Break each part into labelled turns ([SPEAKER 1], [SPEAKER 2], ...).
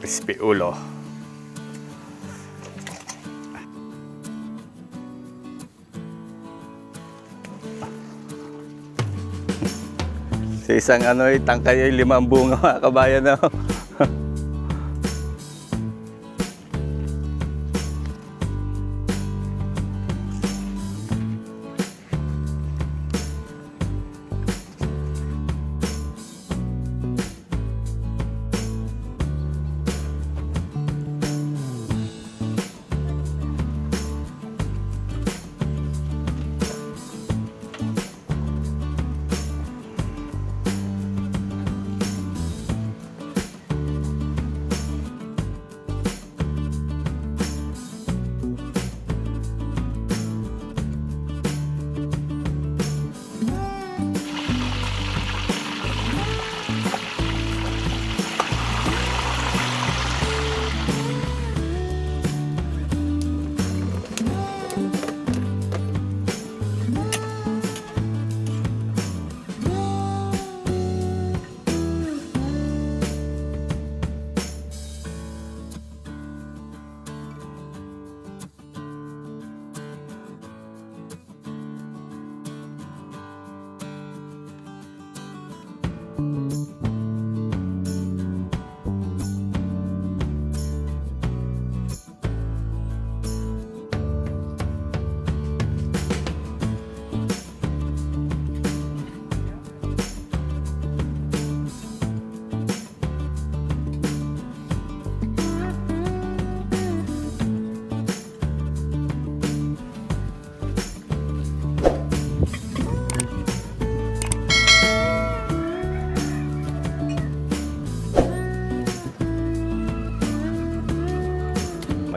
[SPEAKER 1] crispy ulo. Sa isang tangkay ay 5 bunga mga kabayan na.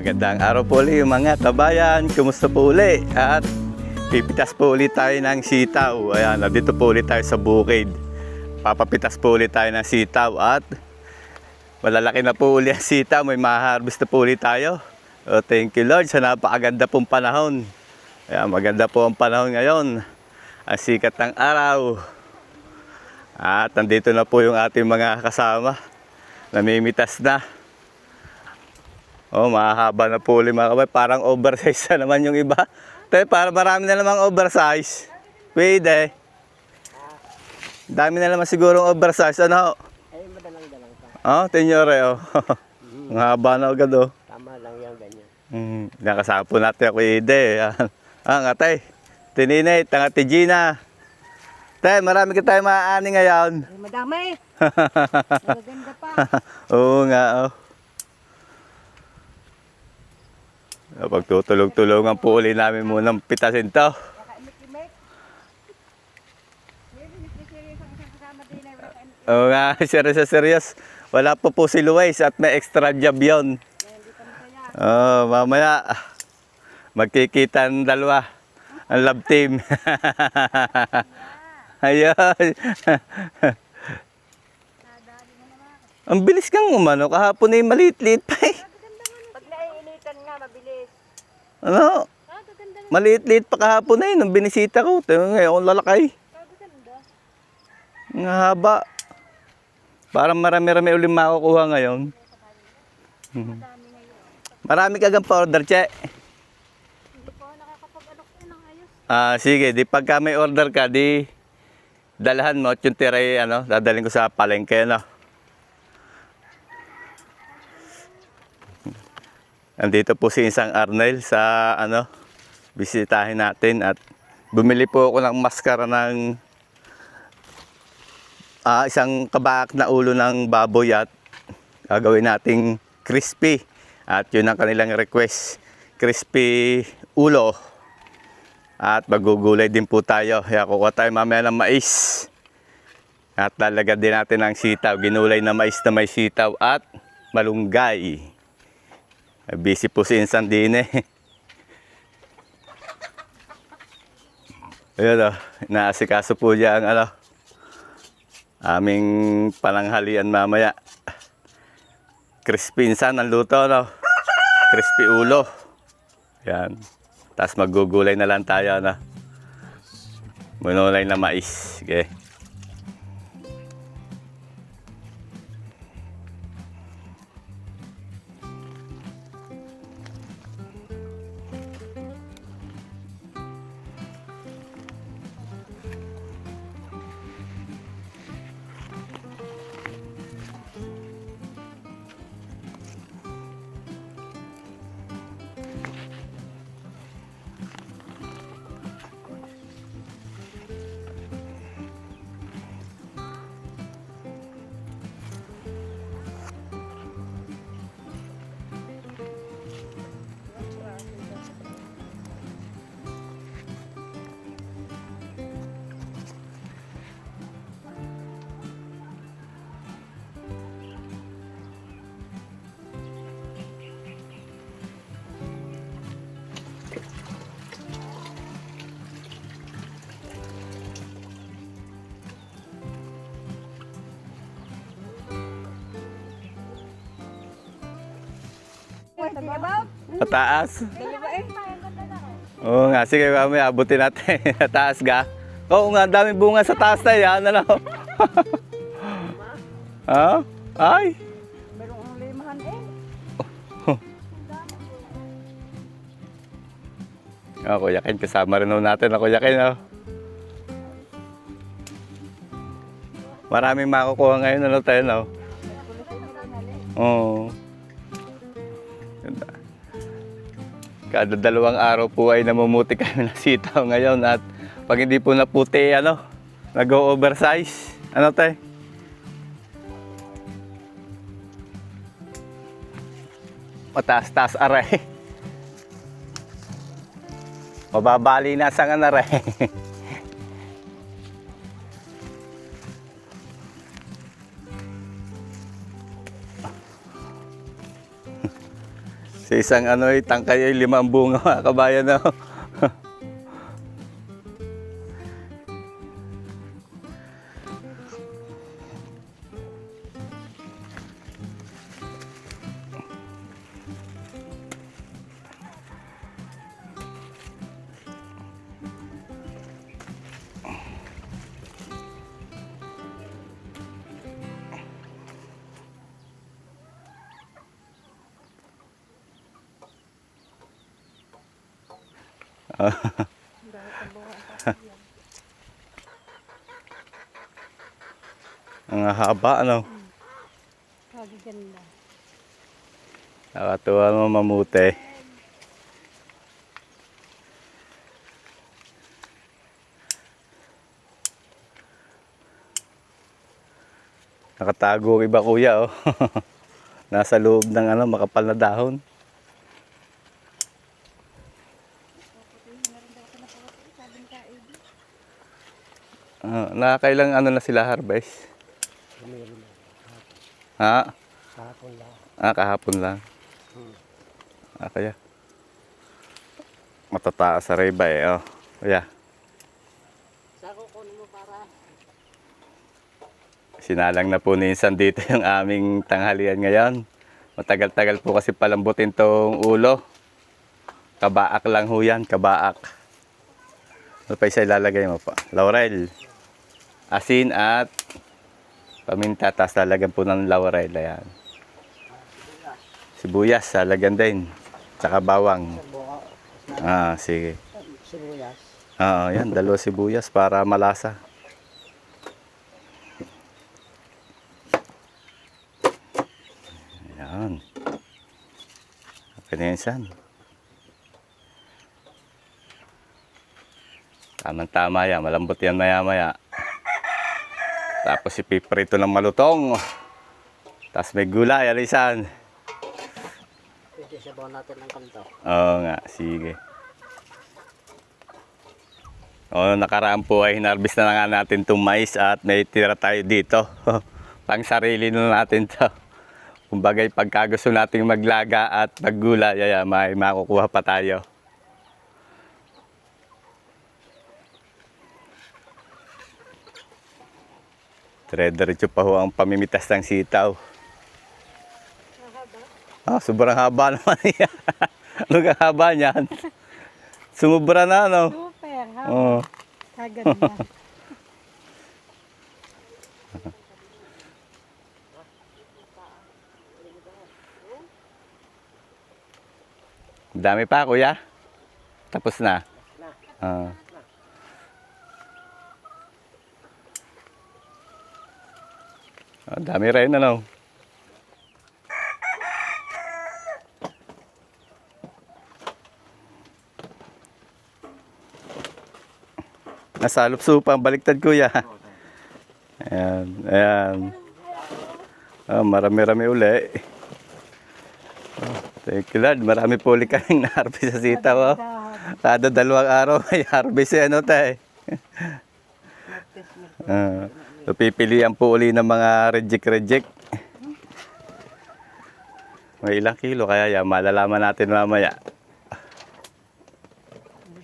[SPEAKER 1] Magandang araw po ulit mga kabayan. Kumusta po ulit? At pipitas po ulit tayo ng sitaw. Ayan, dito po ulit tayo sa bukid. Papapitas po ulit tayo ng sitaw at malalaki na po ulit ang sitaw. May ma-harvest na po ulit tayo. Oh, thank you Lord sa napakaganda pong panahon. Ayan, maganda po ang panahon ngayon. Ang sikat ng araw. At nandito na po yung ating mga kasama. Namimitas na. Oh, mahaba na po ulit mga kabay. Parang oversize na naman yung iba. Pero parang marami na namang oversize. Pwede. Dami na naman sigurong oversize. Ano?
[SPEAKER 2] Ay, madalang-dalang pa.
[SPEAKER 1] Oh, tenyore. Oh. Ang haba na agad. Oh.
[SPEAKER 2] Tama lang yan, ganyan.
[SPEAKER 1] Nakasama po natin ako Ide. Nga tay. Tininay, tangati Gina. Tay, marami ka tayo maaani ngayon.
[SPEAKER 2] Ay, madami. Maganda pa.
[SPEAKER 1] Oo nga. Oh. Pagtutulog-tulungan po ulit namin munang pitasin to. Oo nga, serious. Wala po po si Luis at may extra job yun. Mamaya magkikita ng dalawa. Ang love team. Ayun. Ang bilis kang umano. Kahapon ay maliit-liit pa eh. Ano? Maliit-liit pa kahapon na yun, nung binisita ko. Ngayon, lalakay. Ang haba. Parang marami-rami ulit makukuha ngayon. Marami ka gang pa-order, Che.
[SPEAKER 2] Hindi po nakakapag-alok ng ayos.
[SPEAKER 1] Sige, di pagka may order ka, di dalahan mo at yung tiray, dadalhin ko sa palengke, Andito po si isang Arnel sa bisitahin natin at bumili po ako ng maskara ng isang kabak na ulo ng baboy at gagawin nating crispy at yun ang kanilang request, crispy ulo at magugulay din po tayo. Kaya kukuha tayo mamaya ng mais at lalagyan din natin ng sitaw, ginulay na mais na may sitaw at malunggay. Busy po si Insan din eh. Ayun naasikaso po dyan aming pananghalian mamaya. Crispy Insan ang luto, crispy ulo. Yan. Tapos magugulay na lang tayo, Manulay na mais. Okay. Pataas.
[SPEAKER 2] Dalawa eh.
[SPEAKER 1] Oo nga, sige mamaya abutin natin. Taas ga. Oo nga, daming bunga sa taas na yan. Ano? Ha? Ay.
[SPEAKER 2] Merong limahan eh.
[SPEAKER 1] Kuya Ken, kasama rin natin ako, Kuya Ken. Oh. Maraming makukuha ngayon, ano tayo, no? Oo. Ganda. Kada 2 araw po ay namumuti kami ng sitaw ngayon at pag hindi po naputi, ano, nag-o-oversize. Ano tayo? Mataas-taas aray. Mababali na sa aray. Sa isang tangkay ay 5 bunga, mga kabayan na. Ang haba, ano?
[SPEAKER 2] Ganda.
[SPEAKER 1] Nakatuwa mo mamuti. Nakatago ang iba, kuya, oh. Nasa loob ng makapal na dahon. Nakakailang na sila harvest? Ha?
[SPEAKER 2] Kahapon lang.
[SPEAKER 1] Kahapon lang. Kaya. Matataas sa riba eh, oh. Kaya.
[SPEAKER 2] Sako ko mo para.
[SPEAKER 1] Sinalang na po minsan dito yung aming tanghalian ngayon. Matagal-tagal po kasi palambutin tong ulo. Kabaak lang ho yan, kabaak. Ano pa isa ilalagay mo pa? Laurel. Asin at paminta, tapos lalagyan po ng laurel. Ayan. Sibuyas, lalagyan din. Tsaka bawang. Sige.
[SPEAKER 2] Sibuyas.
[SPEAKER 1] Yan, 2 sibuyas para malasa. Ayan. Pinensan. Tama-tama yan, malambot yan maya-maya. Tapos ipiprito ng malutong. Tapos may gulay, alisan.
[SPEAKER 2] Pwede sabaw natin ng kanto.
[SPEAKER 1] Oo nga, sige. Nakaraan po ay hinarbis na nga natin itong mais at may tira tayo dito. Pang sarili na natin to. Kumbaga pagka gusto nating maglaga at maggulay, may makukuha pa tayo. Dire-diretso pa ho ang pamimitas ng sitaw. Sobrang haba naman yan. Ano ka haba niyan? Sumubra na, no?
[SPEAKER 2] Super, ha? Kaganda.
[SPEAKER 1] Dami pa, kuya? Tapos na? Dami rin, ano? Nasa lupsupan, baliktad, kuya. Ayan, ayan. Marami-rami uli. Thank you, Lord. Marami po ulit kaming na-harvest sa sitaw. Kada 2 araw may harvest tayo. So, pipilian po uli ng mga reject. May ilang kilo, kaya yan, malalaman natin mamaya.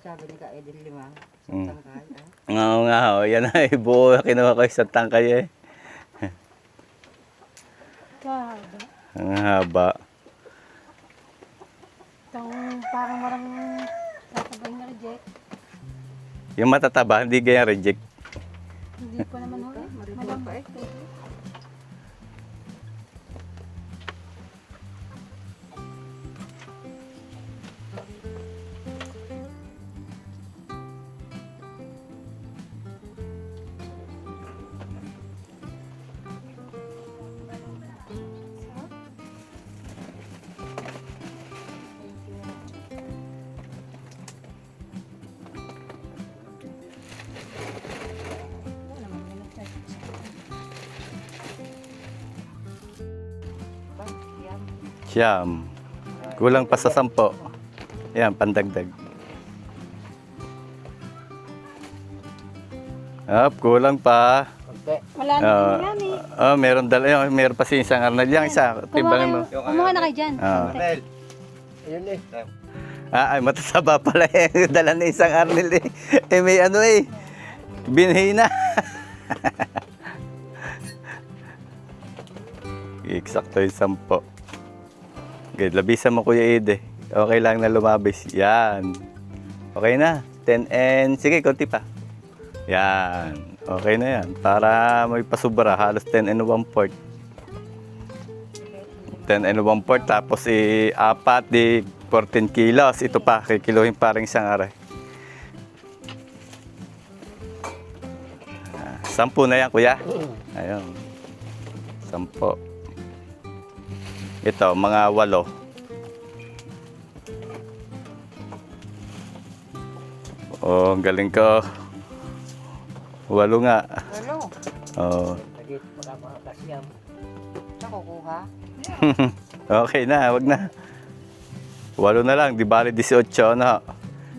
[SPEAKER 2] Sabi ni Ka Edil 5. Tangkay.
[SPEAKER 1] Oo nga, yan ay buo kinuha ko sa tangkay eh.
[SPEAKER 2] Kahaba.
[SPEAKER 1] Ang haba.
[SPEAKER 3] Itong parang walang tatabay na reject.
[SPEAKER 1] Yung matataba, hindi ganyan reject.
[SPEAKER 3] Hindi ko naman huli. Malambot.
[SPEAKER 1] Siyam. Kulang pa sa 10. Yan, pandagdag. Kulang pa.
[SPEAKER 2] Konti.
[SPEAKER 3] Wala na
[SPEAKER 1] Ah.
[SPEAKER 3] yan eh.
[SPEAKER 1] Meron meron pa si isang arnal. Yung isa, timbangin mo.
[SPEAKER 3] Kumuha na kayo dyan.
[SPEAKER 1] Ah.
[SPEAKER 2] Ayun eh.
[SPEAKER 1] Ay, matataba pala eh. Dala na isang arnil eh. May ano eh. Binhi na. Eksakto yung 10. Okay, labisan mo Kuya Ede. Okay lang na lumabis. Yan. Okay na. 10 and... Sige, konti pa. Yan. Okay na yan. Para may pasubra. Halos 10 and 1/4. 10 and 1/4. Tapos 4 di 14 kilos. Ito pa. Kikilohin parang isang aray. 10 na yan, Kuya. Ayun. 10. Ito, mga 8. Oh, ang galing ko. 8 nga.
[SPEAKER 4] Ano?
[SPEAKER 1] Oh.
[SPEAKER 2] Nagit para mga kasyam.
[SPEAKER 4] Saan kukuha?
[SPEAKER 1] Okay na, wag na. 8 na lang, di bali 18 na.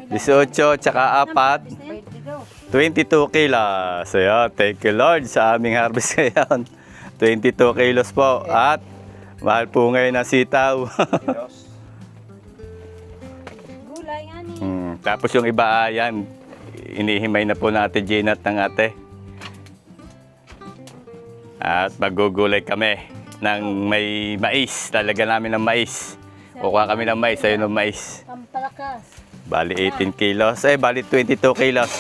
[SPEAKER 1] 18 tsaka 4,
[SPEAKER 4] 20 daw.
[SPEAKER 1] 22 kilos. Ayan, thank you Lord sa aming harvest ngayon. 22 kilos po. At mahal po ngayon ang sitaw.
[SPEAKER 3] Gulay nga ni.
[SPEAKER 1] Tapos yung iba, yan, inihimay na po natin Ginat ng ate. At magugulay kami ng may mais. Talaga namin ng mais. Kukuha kami ng mais, ayun ng mais.
[SPEAKER 3] Pampalakas.
[SPEAKER 1] Bali 18 kilos. Bali 22 kilos.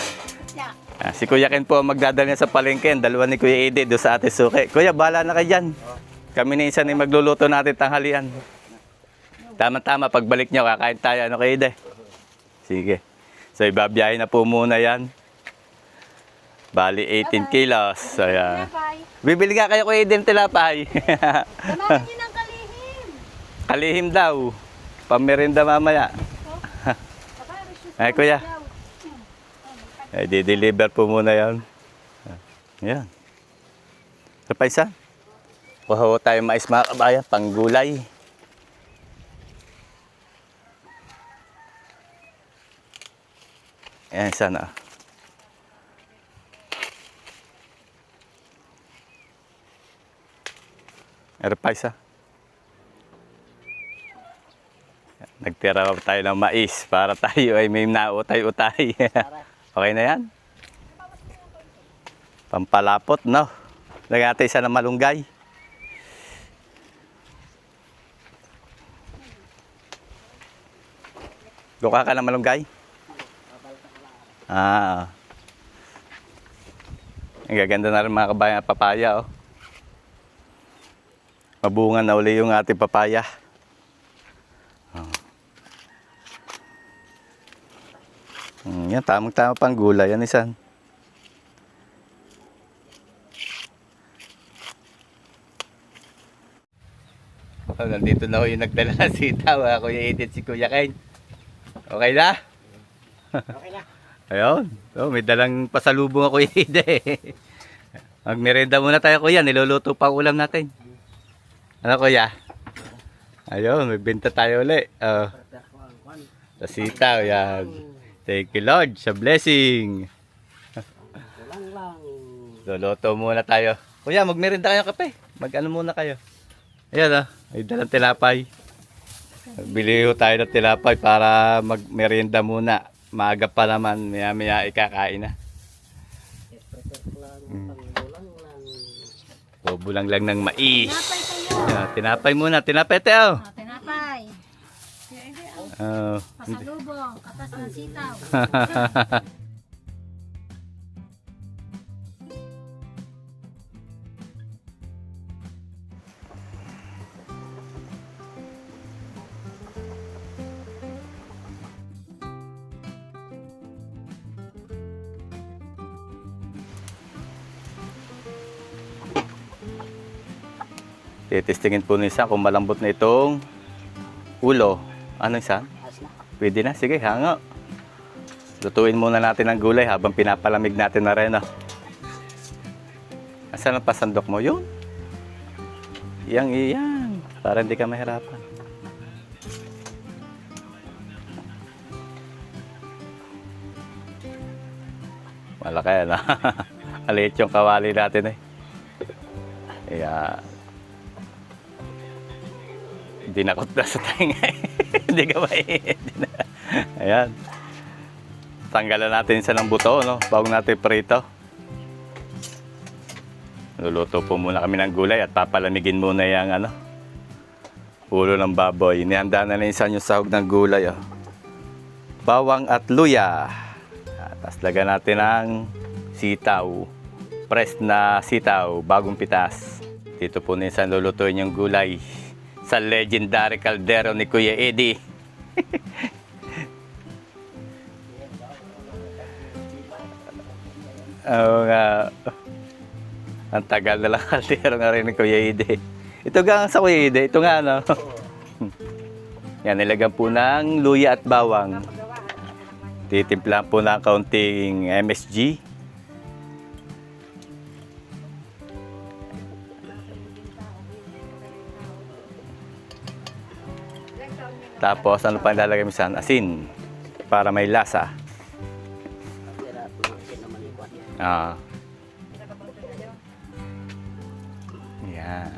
[SPEAKER 3] Yeah.
[SPEAKER 1] Si Kuya Ken po ang magdadala niya sa palengke. Dalawa ni Kuya Ede doon sa ate Suki. Kuya, bahala na kayo dyan. Kami ni isa na yung magluluto natin tanghalian. Tama-tama, pagbalik nyo, kakain tayo. Ano Kuya Ede? Sige. So, ibabiyahin na po muna yan. Bali 18 kilos. So, yan.
[SPEAKER 3] Bye.
[SPEAKER 1] Bibili nga kayo Kuya Ede ng tilapay.
[SPEAKER 3] Samahan niyo ng kalihim.
[SPEAKER 1] Kalihim daw. Pamerinda mamaya. Ay, Kuya. Di-deliver po muna yan. Yan. Ito pa isa. Kuha tayo mais mga kabayan, panggulay. Ayan, sana. Ito pa isa. Nagtira pa tayo ng mais para tayo ay may nautay-utay. Okay na yan? Pampalapot, no? Lagyan natin isa ng malunggay. Guka ka ng malunggay? Ang gaganda na rin mga kabayan papaya, oh. Mabunga na uli yung ating papaya. Yan, tamang-tama pang gulay. Yan isan. Nandito na ho yung nagdala ng sitaw. Kuya Edith, si Kuya Ken. Okay na?
[SPEAKER 2] Okay na.
[SPEAKER 1] Ayun. So, may dalang pasalubong ako Kuya Edith. Magmerenda muna tayo Kuya. Niluluto pa ang ulam natin. Ano Kuya? Ayun, may benta tayo ulit. Sa sitaw, yan. Thank you Lord sa blessing.
[SPEAKER 2] Lang lang.
[SPEAKER 1] Luluto muna tayo. Kuya, magmerenda kayo kape. Mag-ano muna kayo. Ayan may dalang tilapay. Bili ho tayo ng tilapay para magmerienda muna. Maaga pa naman, maya-maya ikakain na. Bubulang lang ng mais.
[SPEAKER 3] Tinapay kayo.
[SPEAKER 1] Tinapay muna, tinapay tayo.
[SPEAKER 3] Tinapay. Pwede ang
[SPEAKER 1] Oh.
[SPEAKER 3] pasalubong, katas ng sitaw.
[SPEAKER 1] Titestingin po nisa kung malambot na itong ulo. Ano isa?
[SPEAKER 2] As na.
[SPEAKER 1] Pwede na. Sige, hango. Lutuin muna natin ang gulay habang pinapalamig natin na rin. Asan ang pasandok mo? Yun. Iyan. Para hindi ka mahirapan. Malaki yan. Aliit yung kawali natin eh. Ayan. Dinakot na sa tainga. Hindi ka mainit. Ayan. Tanggalan natin isa ng buto, no? Bago natin prito. Luluto po muna kami ng gulay at papalamigin muna yung ulo ng baboy. Inihanda na isa yung sahog ng gulay. Oh. Bawang at luya. Tapos lagyan natin ng sitaw. Press na sitaw, bagong pitas. Dito po na isang lulutuin yung gulay sa legendary kaldero ni Kuya Eddie. Oo nga. Ang tagal na lang kaldero nga rin ni Kuya Eddie. Ito nga sa Kuya Eddie. Ito nga Yan, nilagyan po ng luya at bawang. Titimplan po ng kaunting MSG. Tapos ano pa nilalagay mo sa asin para may lasa.
[SPEAKER 2] Tira po natin naman yung kwan.
[SPEAKER 1] Yan.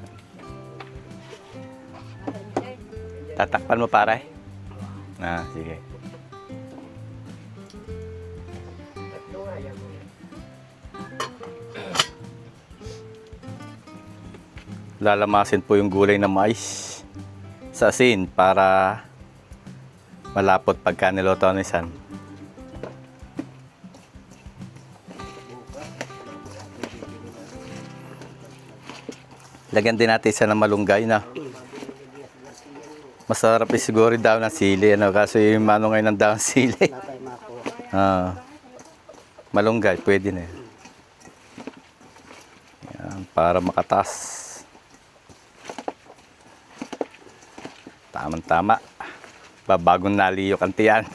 [SPEAKER 1] Tatakpan mo pare. Sige. Lalamasin po yung gulay na mais sa asin para malapot pagka niluto ng isan. Lagyan din natin isa ng malunggay na. Masarap siguro daw ng sili. Kasi yung manungay ng daw ng sili.
[SPEAKER 2] Natay makuha.
[SPEAKER 1] Malunggay, pwede na yan. Yan, para makatas. Tamang-tama. Bagong naliyok ang tiyan.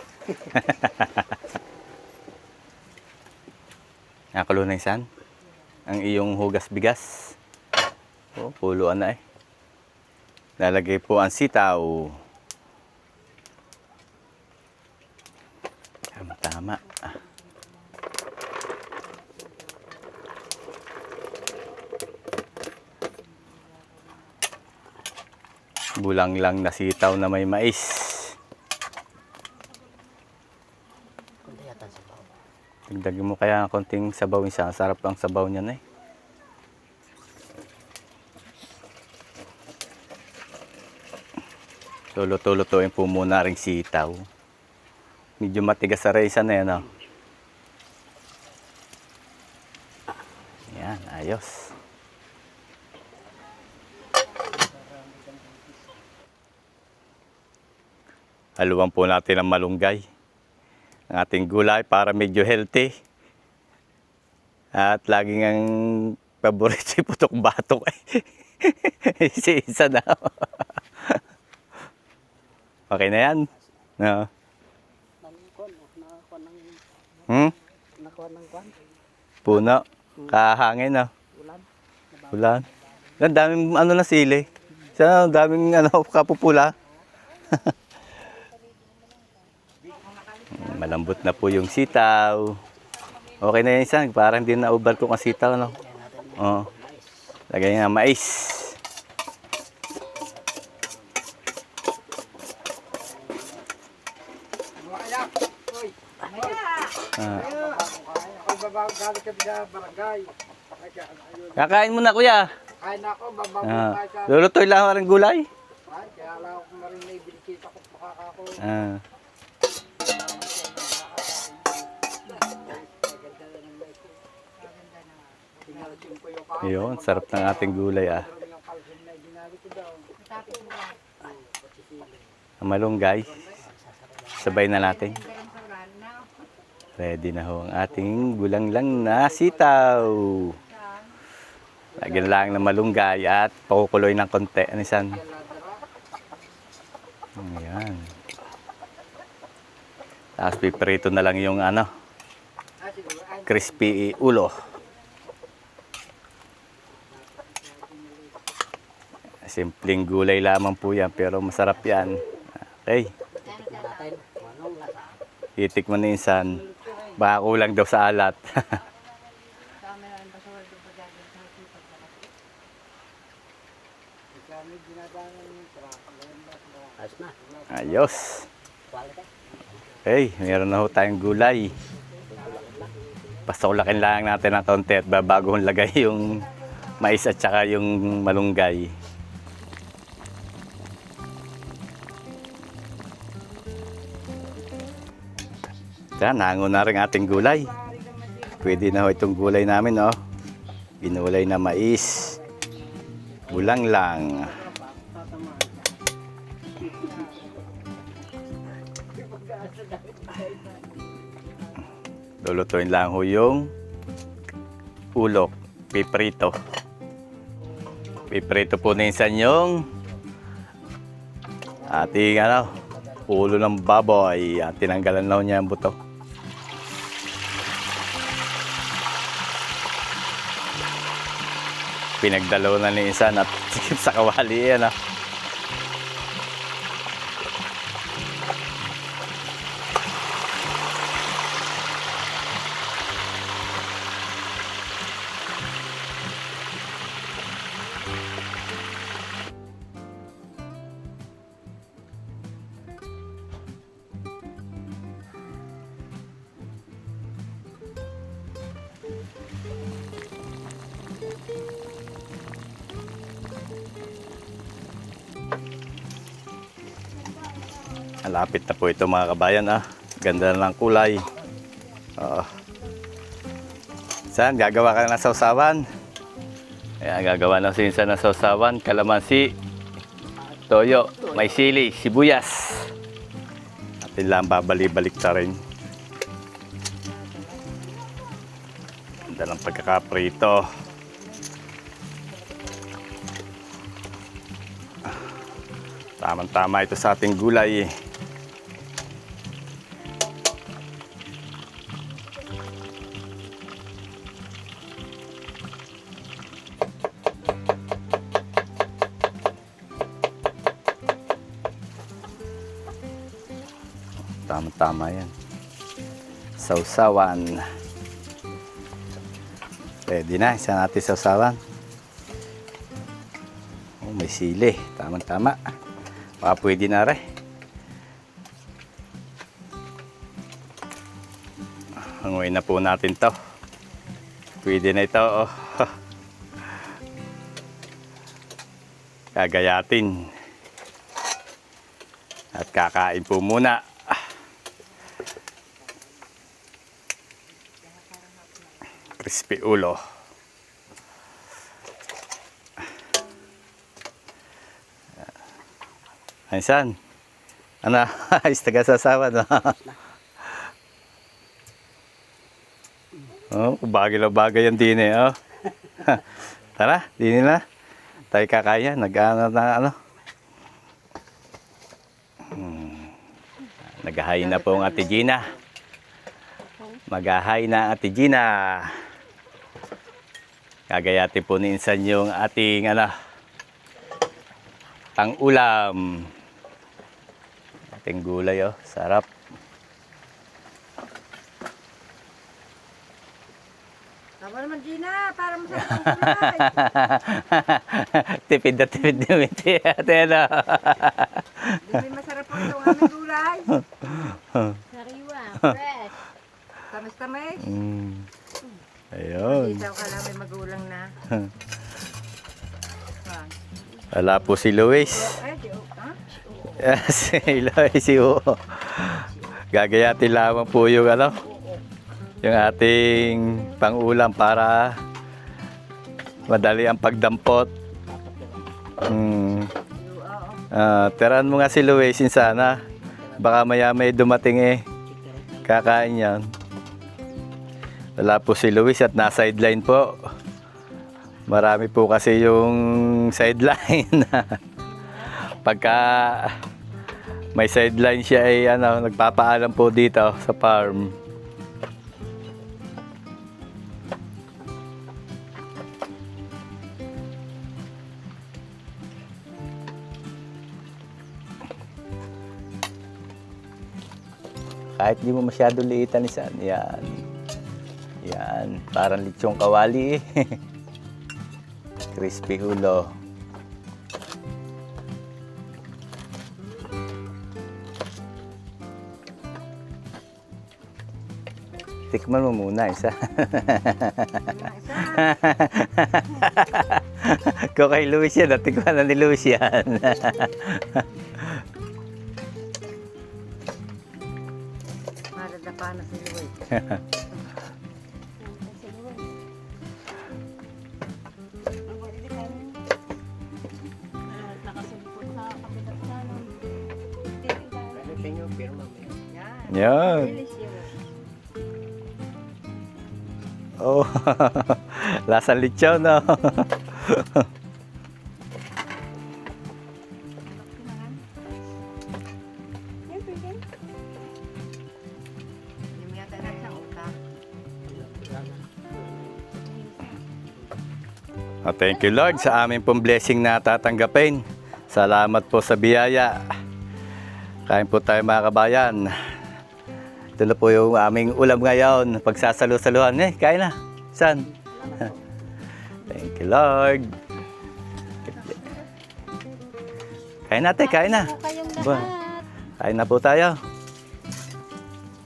[SPEAKER 1] Nakakulo na isan. Ang iyong hugas bigas. Puluan na eh. Lalagay po ang sitaw. Tama. Bulang lang na sitaw na may mais.
[SPEAKER 2] Kundi yata sa bawah.
[SPEAKER 1] Dagdagin mo kaya konting sabaw isa. Sarap ang sabaw niyan eh. So, luto-lutuin po muna rin sitaw. Medyo matigas sa resa na yan. Yan, ayos. Haluan po natin ang malunggay. Ang ating gulay para medyo healthy. At laging ang paborito si putok-batok eh. Isa na. Okay na yan? No.
[SPEAKER 2] Nangkon, nakakuha ng nakuha ng kwan.
[SPEAKER 1] Puno. Kahangin na.
[SPEAKER 2] Ulan.
[SPEAKER 1] Ulan. Ang daming na sili. Sa daming kapupula. Malambot na po yung sitaw. Okay na yan isa. Parang hindi na overcook ang sitaw. No? Oo. Lagay nga mais. Kakain mo na kuya.
[SPEAKER 2] Kain ako, babago
[SPEAKER 1] Ah.
[SPEAKER 2] tayo sa...
[SPEAKER 1] Lulutoy lang ang gulay.
[SPEAKER 2] Kaya lang ako marin na ibilikita ko.
[SPEAKER 1] Ah. Yun, sarap ng ating gulay ah. Ang malunggay. Sabay na natin. Ready na ho ang ating gulang-lang na sitaw. Lagyan lang ng malunggay at pakukuloy ng konti. Anisan? Ayan. Tapos piprito na lang yung ano, crispy ulo. Simpleng gulay lamang po yan, pero masarap yan. Okay. Itik mo na insan. Baka kulang daw sa alat.
[SPEAKER 2] Ayos na.
[SPEAKER 1] Ayos. Okay, meron na ho tayong gulay. Pasulakin lang natin ng konti at bago lagay yung mais at saka yung malunggay. Yan, nango na rin ating gulay. Pwede na ho itong gulay namin, oh. Ginulay na mais. Gulang lang. Lulutuin lang ho yung ulo. Piprito. Piprito po minsan yung ating ano, ulo ng baboy. Tinanggalan lang niya ang buto. Pinagdalaw na ni isa at sikip sa kawali yan. Malapit na po ito mga kabayan. Ganda na ng kulay. Saan? Gagawa ka na ng sausawan. Ayan, gagawa na sinsa ng sausawan. Kalamansi, toyo, may sili, sibuyas. Atin lang babalik-balik na rin. Ganda ng pagkakaprito. Tamang-tama ito sa ating gulay. Tama-tama yan. Sausawan. Pwede na. Isa natin sausawan. Oh, may sili. Tama-tama. Baka pwede na rin. Hanguin na po natin to. Pwede na ito. Oh. Gagayatin. At kakain po muna. Crispy ulo. Ayun. Ano? Ayos taga-sasawa, no? Oh, bagay na bagay yan din eh. Oh. Tara, din na. Tayo kakaya. Nag-ano na ano. Nag-ahay na po ang Ate Gina. Mag-ahay na Ate Gina. Gagayatin po ni insan yung ating ano, ang ulam. Ating gulay, oh. Sarap.
[SPEAKER 4] Tama naman, Gina. Para masarap ang gulay.
[SPEAKER 1] Tipid na tipid na miti. Ate, ano?
[SPEAKER 4] Hindi masarap ang itong aming gulay.
[SPEAKER 3] Sariwa, fresh.
[SPEAKER 4] Tamis-tamis.
[SPEAKER 1] Ayun.
[SPEAKER 4] Isaw ka lang may magulang na.
[SPEAKER 1] Wala po si Luis.
[SPEAKER 4] Ay, ha?
[SPEAKER 1] Si Eloy, si Uo. Gagayatin lamang po yung ano, yung ating pangulam para madali ang pagdampot. Tirahan mo nga si Luisin sana. Baka maya may dumating eh. Kakain yan. Wala po si Luis at na-sideline po. Marami po kasi yung sideline. Pagka may sideline siya ay ano, nagpapaalam po dito sa farm. Kahit di mo masyado liitan isan, yan. Yan, parang lechong kawali eh. Crispy hulo. Tikman mo muna isa. Kung kay Luis yan, tikman na ni Luis yan.
[SPEAKER 4] Maradapa na si Luis.
[SPEAKER 3] Nakasulpot sa kapitas na nun.
[SPEAKER 2] Ano sa inyo, pirma mo yun.
[SPEAKER 1] Yan.
[SPEAKER 4] Delicious.
[SPEAKER 1] Oh, lasang lechon, no?
[SPEAKER 4] Yung yata na siyang utang.
[SPEAKER 1] Thank you Lord sa aming pong blessing na tatanggapin. Salamat po sa biyaya. Kain po tayo mga kabayan. Ito na po yung aming ulam ngayon. Pagsasalu-saluhan. Kain na. San? Thank you Lord. Kain na, te. Kain na.
[SPEAKER 3] Po kayong
[SPEAKER 1] Ba?
[SPEAKER 3] lahat.
[SPEAKER 1] Kain na po tayo.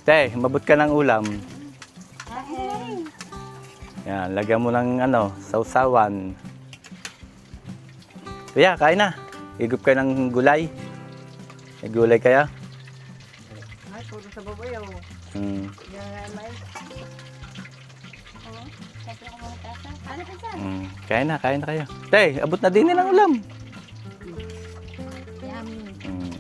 [SPEAKER 1] Te, mabot ka ng ulam. Yan, lagyan mo ng ano, sausawan. Kuya, kain na. Higup ka ng gulay. May gulay kaya?
[SPEAKER 4] Ay, puro sa babayaw.
[SPEAKER 1] Hmm.
[SPEAKER 4] Yan, may
[SPEAKER 3] Oo. Sabi ako mga tasa. Ano ka saan?
[SPEAKER 1] Kain na kayo. Te, abot na din ng ulam.
[SPEAKER 3] Yummy.
[SPEAKER 1] Hmm.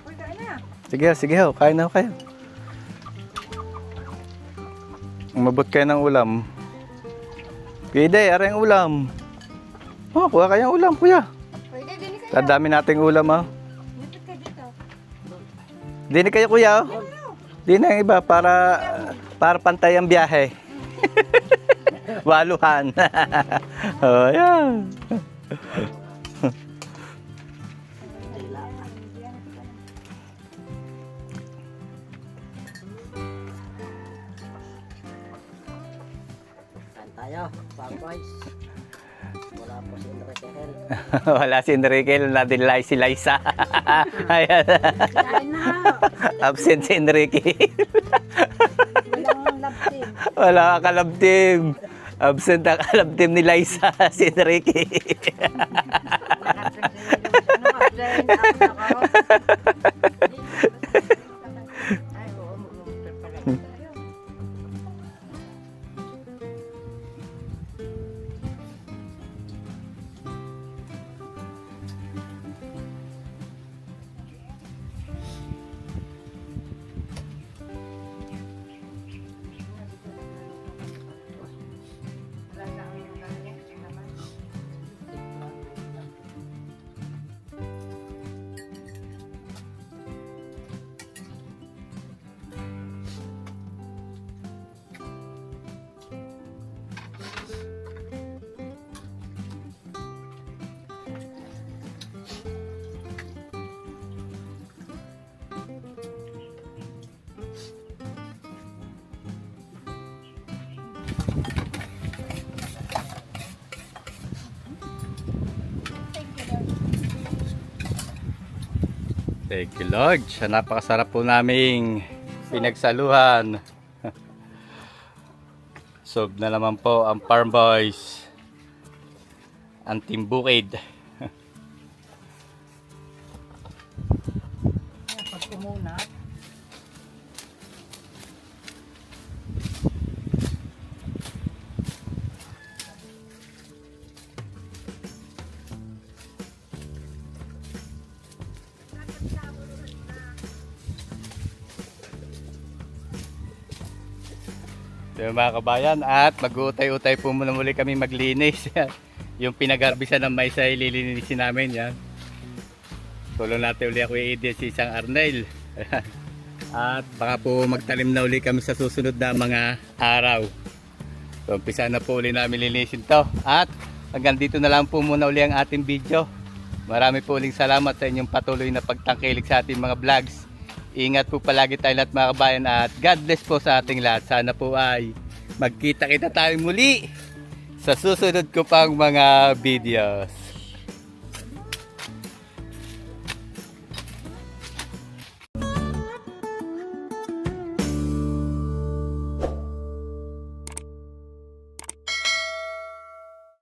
[SPEAKER 4] Uy, kain na.
[SPEAKER 1] Sige ho, kain na ho kayo. Umabot kayo ng ulam. Pwede, aring ulam. Oh, kuha kayong ulam, kuya.
[SPEAKER 3] Pwede din kayo.
[SPEAKER 1] Tadami nating ulam, ha.
[SPEAKER 3] Dito ka dito.
[SPEAKER 1] Dini kayo, kuya. Oh. Dini ang iba para pantay ang biyahe. Waluhan. Oh, yan.
[SPEAKER 2] Kain tayo, bang boys. Wala po si Enriquel.
[SPEAKER 1] Wala si Enrique, nadilay si Liza. Ayan.
[SPEAKER 4] Kain na.
[SPEAKER 1] Absent si Enrique.
[SPEAKER 4] Walang love team.
[SPEAKER 1] Wala ka kalab team. Absent ang kalab team ni Liza, si Enrique.
[SPEAKER 4] Ano ka, Jen? Ako. Ay, oo, pala.
[SPEAKER 1] Thank you Lord. Sa napakasarap po naming pinagsaluhan. Sob na naman po ang Farm Boys. Ang Team Bukid.
[SPEAKER 4] Pag kumunat.
[SPEAKER 1] So, mga kabayan, at mag-uutay-utay po muna muli kami maglinis. Yung pinag-harbisan ng mais ay lilinisin namin yan. Tulong natin uli ako i-edit si isang Arnel. At baka po magtalim na uli kami sa susunod na mga araw. So umpisa na po uli namin linisin to. At hanggang dito na lang po muna uli ang ating video. Marami po uling salamat sa inyong patuloy na pagtangkilik sa ating mga vlogs. Ingat po palagi tayo lahat mga kabayan at God bless po sa ating lahat. Sana po ay magkita-kita tayo muli sa susunod ko pang mga videos.